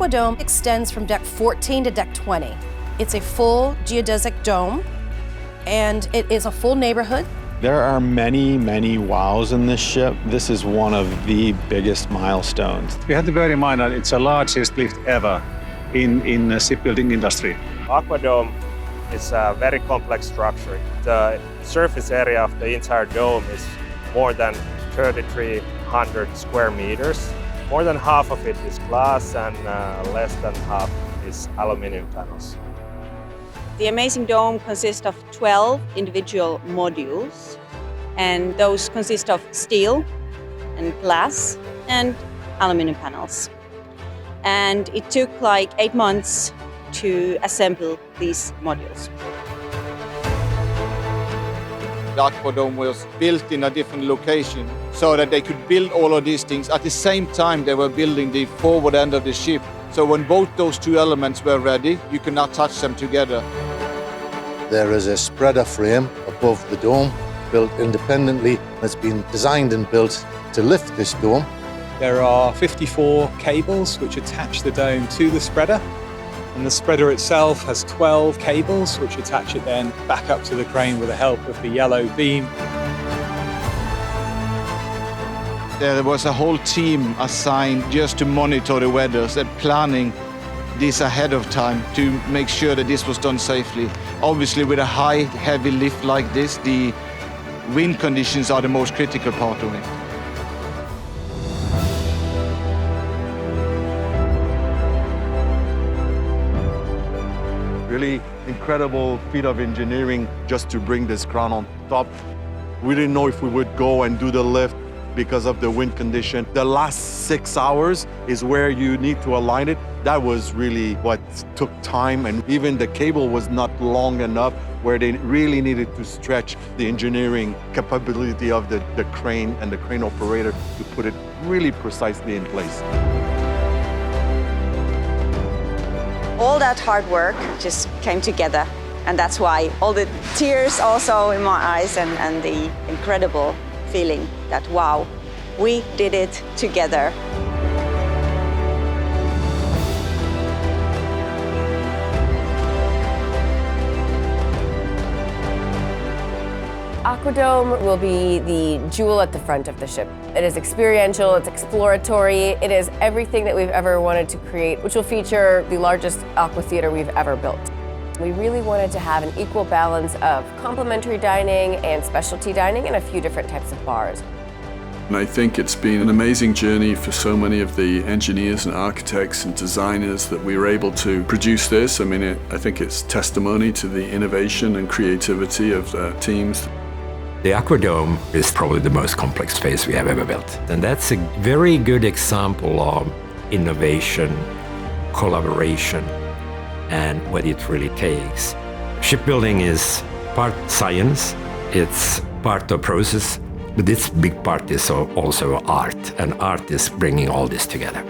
AquaDome extends from deck 14 to deck 20. It's a full geodesic dome, and it is a full neighborhood. There are many, many wows in this ship. This is one of the biggest milestones. You have to bear in mind that it's the largest lift ever in the shipbuilding industry. AquaDome is a very complex structure. The surface area of the entire dome is more than 3,300 square meters. More than half of it is glass and less than half is aluminum panels. The amazing dome consists of 12 individual modules, and those consist of steel and glass and aluminum panels. And it took like 8 months to assemble these modules. The AquaDome was built in a different location so that they could build all of these things. At the same time, they were building the forward end of the ship. So when both those two elements were ready, you could now touch them together. There is a spreader frame above the dome, built independently. It's been designed and built to lift this dome. There are 54 cables which attach the dome to the spreader. And the spreader itself has 12 cables which attach it then back up to the crane with the help of the yellow beam. There was a whole team assigned just to monitor the weather and planning this ahead of time to make sure that this was done safely. Obviously, with a high, heavy lift like this, the wind conditions are the most critical part of it. Really incredible feat of engineering just to bring this crown on top. We didn't know if we would go and do the lift because of the wind condition. The last 6 hours is where you need to align it. That was really what took time, and even the cable was not long enough where they really needed to stretch the engineering capability of the crane and the crane operator to put it really precisely in place. All that hard work just came together, and that's why all the tears also in my eyes and the incredible feeling that, wow, we did it together. AquaDome will be the jewel at the front of the ship. It is experiential, it's exploratory, it is everything that we've ever wanted to create, which will feature the largest AquaTheater we've ever built. We really wanted to have an equal balance of complimentary dining and specialty dining and a few different types of bars. And I think it's been an amazing journey for so many of the engineers and architects and designers that we were able to produce this. I mean, I think it's testimony to the innovation and creativity of the teams. The AquaDome is probably the most complex space we have ever built. And that's a very good example of innovation, collaboration, and what it really takes. Shipbuilding is part science, it's part of process, but this big part is also art, and art is bringing all this together.